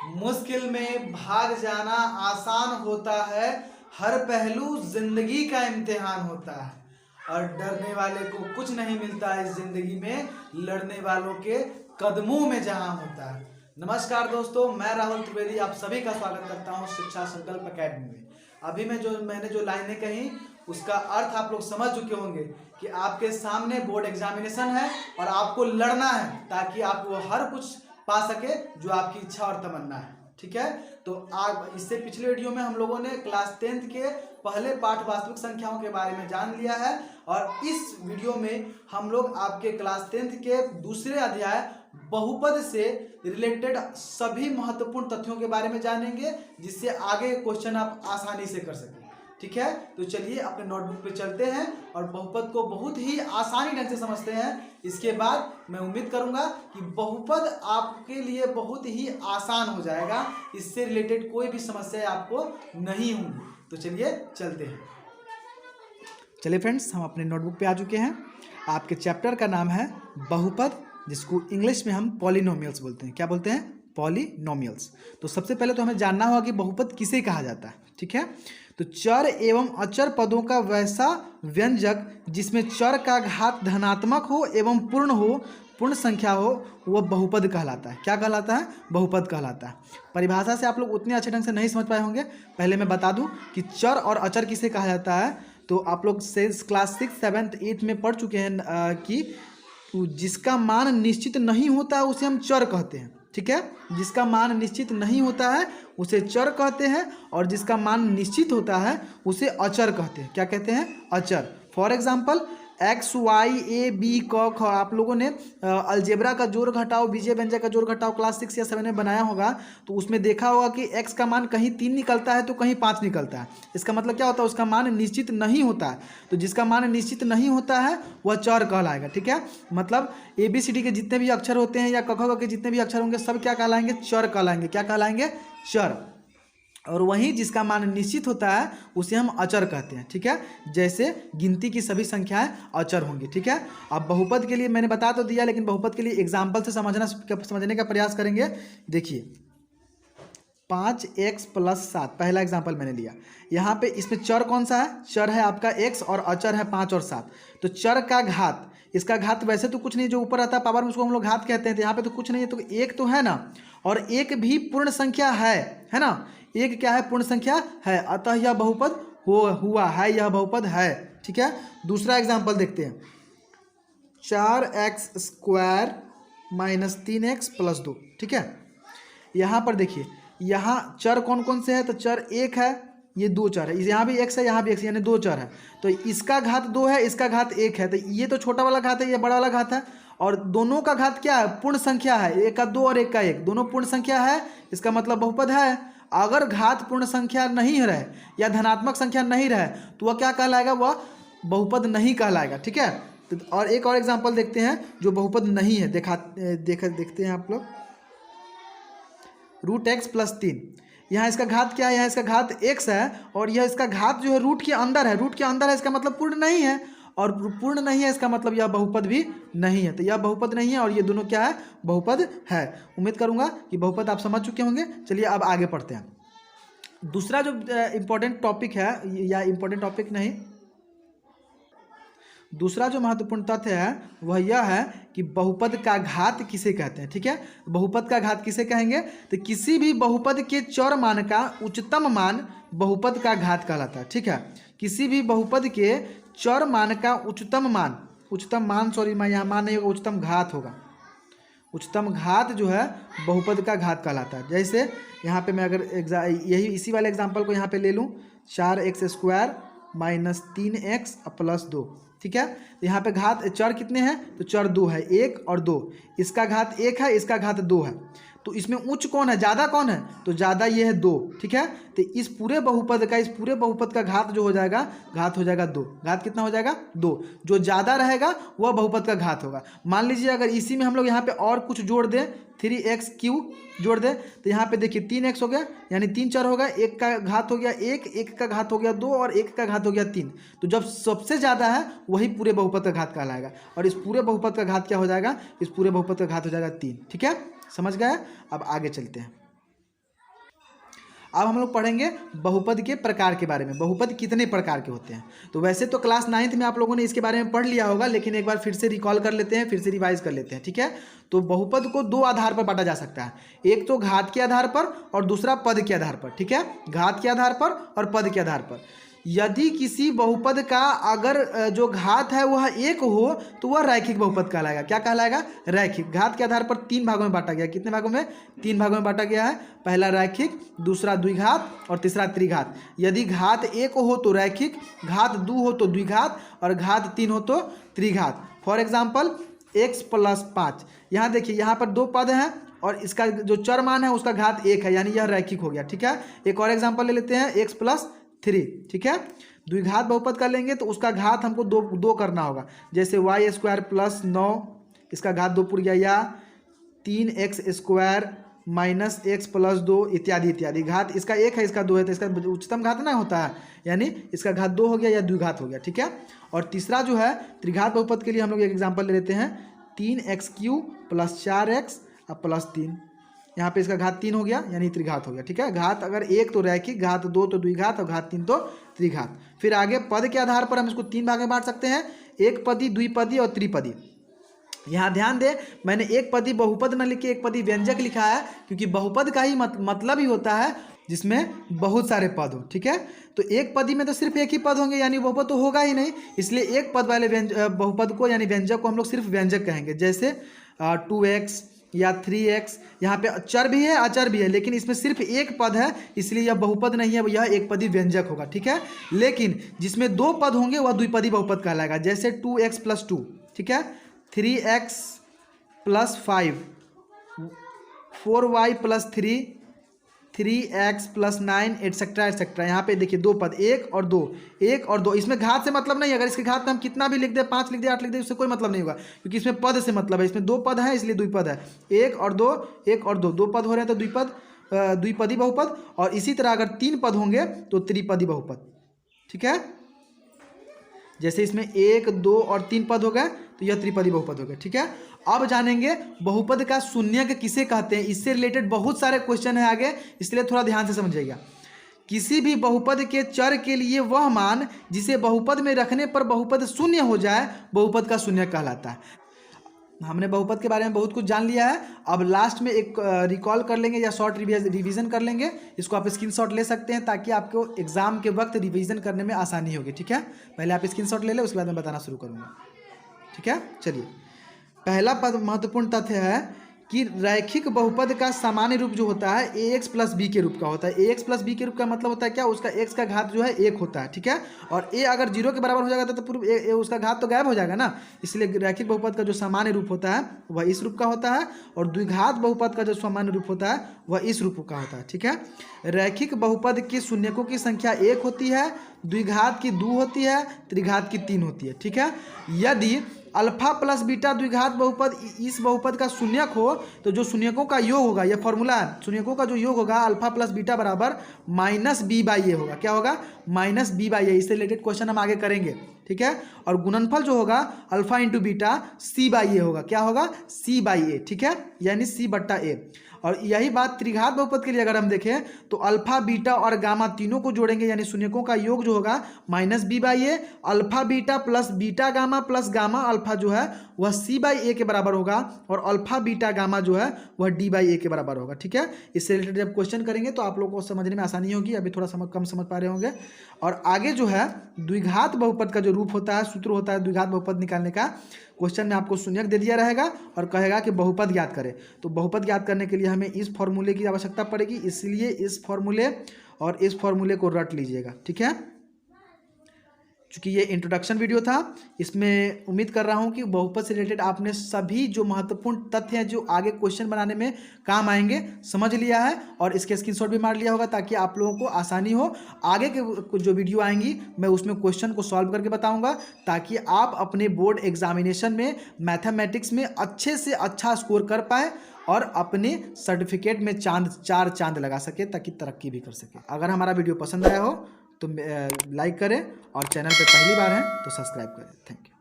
मुश्किल में भाग जाना आसान होता है, हर पहलू जिंदगी का इम्तिहान होता है और डरने वाले को कुछ नहीं मिलता है इस जिंदगी में, लड़ने वालों के कदमों में जहां होता है। नमस्कार दोस्तों, मैं राहुल त्रिवेदी आप सभी का स्वागत करता हूं शिक्षा संकल्प अकेडमी में। अभी मैंने जो लाइनें कही उसका अर्थ आप लोग समझ चुके होंगे कि आपके सामने बोर्ड एग्जामिनेशन है और आपको लड़ना है ताकि आप वो हर कुछ पा सके जो आपकी इच्छा और तमन्ना है। ठीक है, तो आप इससे पिछले वीडियो में हम लोगों ने क्लास 10th के पहले पाठ वास्तविक संख्याओं के बारे में जान लिया है और इस वीडियो में हम लोग आपके क्लास 10th के दूसरे अध्याय बहुपद से रिलेटेड सभी महत्वपूर्ण तथ्यों के बारे में जानेंगे, जिससे आगे क्वेश्चन आप आसानी से कर सकें। ठीक है, तो चलिए अपने नोटबुक पे चलते हैं और बहुपद को बहुत ही आसानी ढंग से समझते हैं। इसके बाद मैं उम्मीद करूंगा कि बहुपद आपके लिए बहुत ही आसान हो जाएगा, इससे रिलेटेड कोई भी समस्या आपको नहीं होंगी। तो चलिए चलते हैं। चलिए फ्रेंड्स, हम अपने नोटबुक पे आ चुके हैं। आपके चैप्टर का नाम है बहुपद, जिसको इंग्लिश में हम पॉलिनोमियल्स बोलते हैं। क्या बोलते हैं? पॉलिनोमियल्स। तो सबसे पहले तो हमें जानना होगा कि बहुपद किसे कहा जाता है। ठीक है, तो चर एवं अचर पदों का वैसा व्यंजक जिसमें चर का घात धनात्मक हो एवं पूर्ण संख्या हो, वह बहुपद कहलाता है। क्या कहलाता है? बहुपद कहलाता है। परिभाषा से आप लोग उतने अच्छे ढंग से नहीं समझ पाए होंगे। पहले मैं बता दूं कि चर और अचर किसे कहा जाता है। तो आप लोग से क्लास 6, 7, 8 में पढ़ चुके हैं कि जिसका मान निश्चित नहीं होता है उसे हम चर कहते हैं। ठीक है, जिसका मान निश्चित नहीं होता है उसे चर कहते हैं और जिसका मान निश्चित होता है उसे अचर कहते हैं। क्या कहते हैं? अचर। For example x, y, a, b, क, ख। आप लोगों ने अलजेब्रा का जोड़ घटाओ, बीजीय व्यंजक का जोड़ घटाओ क्लास 6 या 7 में बनाया होगा, तो उसमें देखा होगा कि x का मान कहीं 3 निकलता है तो कहीं 5 निकलता है। इसका मतलब क्या होता है? उसका मान निश्चित नहीं होता है। तो जिसका मान निश्चित नहीं होता है वह चर कहलाएगा। ठीक है, मतलब ABCD के जितने भी अक्षर होते हैं या क, ख, ग के जितने भी अक्षर होंगे सब क्या कहलाएंगे? चर कहलाएंगे। क्या कहलाएंगे? चर। और वहीं जिसका मान निश्चित होता है उसे हम अचर कहते हैं। ठीक है, जैसे गिनती की सभी संख्याएं अचर होंगी। ठीक है, अब बहुपद के लिए मैंने बता तो दिया, लेकिन बहुपद के लिए एग्जाम्पल से समझने का प्रयास करेंगे। देखिए 5x + 7 पहला एग्जाम्पल मैंने लिया। यहाँ पे इसमें चर कौन सा है? चर है आपका x और अचर है 5 और 7। तो चर का घात, इसका घात वैसे तो कुछ नहीं, जो ऊपर आता है पावर में उसको हम लोग घात कहते हैं। तो यहाँ पे तो कुछ नहीं है, तो एक तो है ना, और एक भी पूर्ण संख्या है ना। एक क्या है? पूर्ण संख्या है, अतः यह बहुपद हुआ है, यह बहुपद है। ठीक है, दूसरा एग्जाम्पल देखते हैं। 4x² - 3x + 2। ठीक है, यहाँ पर देखिए, यहाँ चर कौन कौन से है? तो चर एक है, ये 2 चर है, यहाँ भी x है, यहाँ भी x, यानी 2 चर है। तो इसका घात 2 है, इसका घात 1 है। तो ये तो छोटा वाला घात है, ये बड़ा वाला घात है, और दोनों का घात क्या है? पूर्ण संख्या है। एक का 2 और एक का 1, दोनों पूर्ण संख्या है, इसका मतलब बहुपद है। अगर घात पूर्ण संख्या नहीं रहे या धनात्मक संख्या नहीं रहे तो वह क्या कहलाएगा? वह बहुपद नहीं कहलाएगा। ठीक है, तो और एक और एग्जांपल देखते हैं जो बहुपद नहीं है। देखते हैं आप लोग। √x + 3, यहाँ इसका घात क्या है? यहाँ इसका घात x है और यह इसका घात जो है रूट के अंदर है। रूट के अंदर है, इसका मतलब पूर्ण नहीं है, और पूर्ण नहीं है इसका मतलब यह बहुपद भी नहीं है। तो यह बहुपद नहीं है और ये दोनों क्या है? बहुपद है। उम्मीद करूंगा कि बहुपद आप समझ चुके होंगे। चलिए अब आगे पढ़ते हैं। दूसरा जो इम्पोर्टेंट टॉपिक है, या इम्पोर्टेंट टॉपिक नहीं, दूसरा जो महत्वपूर्ण तथ्य है वह यह है कि बहुपद का घात किसे कहते हैं। ठीक है, बहुपद का घात किसे कहेंगे? तो किसी भी बहुपद के चर मान का उच्चतम मान बहुपद का घात कहलाता है। ठीक है, किसी भी बहुपद के चर मान का उच्चतम मान सॉरी, मैं यहाँ मान नहीं होगा, उच्चतम घात होगा। उच्चतम घात जो है बहुपद का घात कहलाता है। जैसे यहाँ पे मैं अगर इसी वाले एग्जांपल को यहाँ पे ले लूँ, 4x² - 3x + 2। ठीक है, तो यहाँ पे घात चर कितने हैं? तो चर 2 है, 1 और 2। इसका घात 1 है, इसका घात 2 है। तो इसमें उच्च कौन है? ज़्यादा कौन है? तो ज़्यादा ये है 2। ठीक है, तो इस पूरे बहुपद का घात जो हो जाएगा, घात हो जाएगा 2। घात कितना हो जाएगा? 2। जो ज़्यादा रहेगा वह बहुपद का घात होगा। मान लीजिए अगर इसी में हम लोग यहाँ पे और कुछ जोड़ दें, 3x³ जोड़ दें, तो यहाँ पे देखिए 3x हो गया, यानी 3 चर हो गया, एक का घात हो गया 1, एक का घात हो गया 2 और एक का घात हो गया 3। तो जब सबसे ज़्यादा है वही पूरे बहुपद का घात कहलाएगा, और इस पूरे बहुपद का घात क्या हो जाएगा? इस पूरे बहुपद का घात हो जाएगा 3। ठीक है, समझ गए? अब आगे चलते हैं। अब हम लोग पढ़ेंगे बहुपद के प्रकार के बारे में, बहुपद कितने प्रकार के होते हैं। तो वैसे तो क्लास 9th में आप लोगों ने इसके बारे में पढ़ लिया होगा, लेकिन एक बार फिर से रिकॉल कर लेते हैं, फिर से रिवाइज कर लेते हैं, ठीक है। तो बहुपद को दो आधार पर बांटा जा सकता है, एक तो घात के आधार पर और दूसरा पद के आधार पर, ठीक है। घात के आधार पर और पद के आधार पर। यदि किसी बहुपद का अगर जो घात है वह एक हो तो वह रैखिक बहुपद कहलाएगा। क्या कहलाएगा? रैखिक। घात के आधार पर 3 भागों में बांटा गया। कितने भागों में? 3 भागों में बांटा गया है। पहला रैखिक, दूसरा द्विघात और तीसरा त्रिघात। यदि घात 1 हो तो रैखिक, घात 2 हो तो द्विघात और घात 3 हो तो त्रिघात। For example x + 5। यहाँ देखिए, यहाँ पर 2 पद हैं और इसका जो चर मान है उसका घात 1 है, यानी यह रैखिक हो गया, ठीक है। एक और एग्जाम्पल ले लेते हैं, x + 3, ठीक है। द्विघात बहुपद कर लेंगे तो उसका घात हमको दो करना होगा, जैसे y² + 9, इसका घात 2 पुर गया, या 3x² - x + 2 इत्यादि इत्यादि। घात इसका 1 है, इसका 2 है, तो इसका उच्चतम घात ना होता है, यानी इसका घात 2 हो गया या द्विघात हो गया, ठीक है। और तीसरा जो है त्रिघात बहुपद के लिए हम लोग एक एग्जाम्पल ले लेते हैं, 3x³ + 4x + 3। यहाँ पे इसका घात 3 हो गया, यानी त्रिघात हो गया, ठीक है। घात अगर 1 तो रैखिक, घात 2 तो द्विघात और घात 3 तो त्रिघात। फिर आगे पद के आधार पर हम इसको 3 भाग में बांट सकते हैं, एक पदी, द्विपदी और त्रिपदी। यहाँ ध्यान दें, मैंने एक पदी बहुपद न लिख के एक पदी व्यंजक लिखा है, क्योंकि बहुपद का ही मतलब ही होता है जिसमें बहुत सारे पद हो, ठीक है। तो एक पदी में तो सिर्फ एक ही पद होंगे, यानी बहुपद तो होगा ही नहीं, इसलिए एक पद वाले बहुपद को यानी व्यंजक को हम लोग सिर्फ व्यंजक कहेंगे। जैसे 2x या 3x, यहाँ पे चर भी है अचर भी है, लेकिन इसमें सिर्फ एक पद है, इसलिए यह बहुपद नहीं है, यह एक पदी व्यंजक होगा, ठीक है। लेकिन जिसमें 2 पद होंगे वह द्विपदी बहुपद कहलाएगा। जैसे 2x + 2, ठीक है, 3x + 5, 4y + 3, 3x + 9 etcetera etcetera. यहाँ पे देखिए 2 पद, 1 और 2, 1 और 2। इसमें घात से मतलब नहीं है, अगर इसके घात में हम कितना भी लिख दे, 5 लिख दे, 8 लिख दे, उससे कोई मतलब नहीं होगा, क्योंकि इसमें पद से मतलब है। इसमें 2 पद है इसलिए द्विपद है। 1 और 2, 1 और 2, 2 पद हो रहे हैं तो द्विपदी बहुपद। और इसी तरह अगर 3 पद होंगे तो त्रिपदी बहुपद, ठीक है। जैसे इसमें 1, 2 और 3 पद हो गए तो यह त्रिपदी बहुपद हो गया, ठीक है। अब जानेंगे बहुपद का शून्यक किसे कहते हैं। इससे रिलेटेड बहुत सारे क्वेश्चन है आगे, इसलिए थोड़ा ध्यान से समझिएगा। किसी भी बहुपद के चर के लिए वह मान जिसे बहुपद में रखने पर बहुपद शून्य हो जाए, बहुपद का शून्यक कहलाता है। हमने बहुपद के बारे में बहुत कुछ जान लिया है। अब लास्ट में एक रिकॉल कर लेंगे या शॉर्ट रिवीजन कर लेंगे। इसको आप स्क्रीनशॉट ले सकते हैं ताकि आपको एग्जाम के वक्त रिवीजन करने में आसानी होगी, ठीक है। पहले आप स्क्रीनशॉट ले लें, उसके बाद मैं बताना शुरू करूँगा, ठीक है। चलिए, पहला पद महत्वपूर्ण तथ्य है कि रैखिक बहुपद का सामान्य रूप जो होता है ax + b के रूप का होता है। ax + b के रूप का मतलब होता है क्या? उसका x का घात जो है 1 होता है, ठीक है। और a अगर 0 के बराबर हो जाएगा तो पूर्व उसका घात तो गायब हो जाएगा ना। इसलिए रैखिक बहुपद का जो सामान्य रूप होता है वह इस रूप का होता है, और द्विघात बहुपद का जो सामान्य रूप होता है वह इस रूप का होता है, ठीक है। रैखिक बहुपद के शून्यकों की संख्या 1 होती है, द्विघात की 2 होती है, त्रिघात की 3 होती है, ठीक है। यदि अल्फा + बीटा द्विघात बहुपद इस बहुपद का शून्यक हो तो जो शून्यकों का योग होगा, यह फॉर्मूला है, शून्यकों का जो योग होगा अल्फा + बीटा बराबर -b/a होगा। क्या होगा? -b/a। इससे रिलेटेड क्वेश्चन हम आगे करेंगे, ठीक है। और गुणनफल जो होगा अल्फा × बीटा c/a होगा। क्या होगा? c/a, ठीक है, यानी c/a। और यही बात त्रिघात बहुपद के लिए अगर हम देखें तो अल्फा, बीटा और गामा तीनों को जोड़ेंगे, यानी शून्यकों का योग जो होगा -b/a, alpha beta + beta gamma + gamma alpha जो है वह c/a के बराबर होगा, और अल्फा बीटा गामा जो है वह d/a के बराबर होगा, ठीक है। इससे रिलेटेड जब क्वेश्चन करेंगे तो आप लोगों को समझने में आसानी होगी। अभी थोड़ा कम समझ पा रहे होंगे। और आगे जो है द्विघात बहुपद का जो रूप होता है, सूत्र होता है द्विघात बहुपद निकालने का, क्वेश्चन में आपको शून्यक दे दिया रहेगा और कहेगा कि बहुपद ज्ञात करें। तो बहुपद ज्ञात करने के लिए हमें इस फॉर्मूले की आवश्यकता पड़ेगी, इसलिए इस फॉर्मूले और इस फॉर्मूले को रट लीजिएगा, ठीक है। चूँकि ये इंट्रोडक्शन वीडियो था, इसमें उम्मीद कर रहा हूँ कि बहुपद से रिलेटेड आपने सभी जो महत्वपूर्ण तथ्य हैं जो आगे क्वेश्चन बनाने में काम आएंगे समझ लिया है, और इसके स्क्रीनशॉट भी मार लिया होगा ताकि आप लोगों को आसानी हो। आगे के जो वीडियो आएंगी मैं उसमें क्वेश्चन को सॉल्व करके बताऊँगा, ताकि आप अपने बोर्ड एग्जामिनेशन में मैथमेटिक्स में अच्छे से अच्छा स्कोर कर पाएँ और अपने सर्टिफिकेट में 4 चांद लगा सके, ताकि तरक्की भी कर सके। अगर हमारा वीडियो पसंद आया हो तो लाइक करें, और चैनल पे पहली बार हैं तो सब्सक्राइब करें। Thank you.